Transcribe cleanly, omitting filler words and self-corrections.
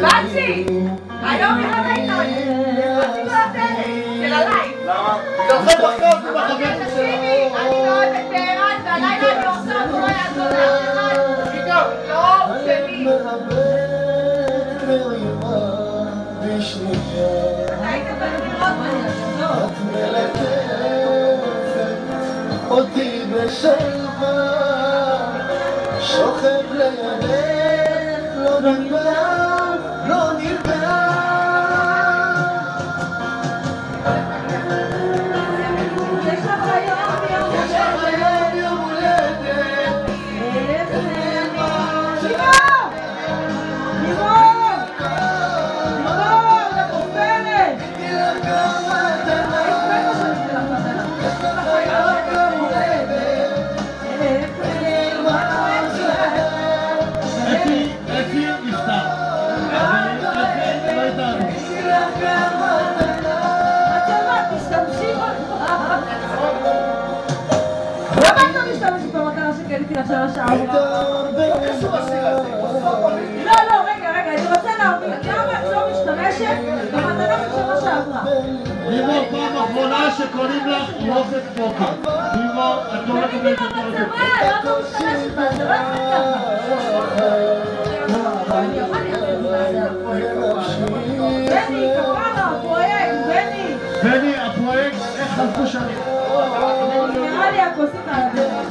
בצי! היום היא הלילה! בצי לא הפלט! של הלייב! למה? גם זה בחקות ובחבר שלו! אני מאוד בטהרן והלילה אני עושה אותו לא יעזור לאף אחד! שיקר! לא! שלי! אתה היית בלראות מה אותי בשלווה שוכב לידך לא נראה לא נראה יש לך היום יום הולדת לימור! לימור! לימור! לפופרת! תלך גם מתנה יש לך יום הולדת אפי נפטר. לא איתנו. תלך גם מתנה אתם משתמשים למה אתה משתמש במתנה שקניתי לך 3 שעה? לא, רגע, אני רוצה להבין למה את לא משתמשת במתנה של 3 שעברה? לימור, פעם אחרונה שקונים לך רופת פוקר. לימור, את לא מקבלת את במצבה, הרופת. למה אתה משתמשת בה? זה לא בני, כפרה, הפרויקט, בני! בני, הפרויקט, איך חלפו שנים? נראה לי הכוסים על הדרך.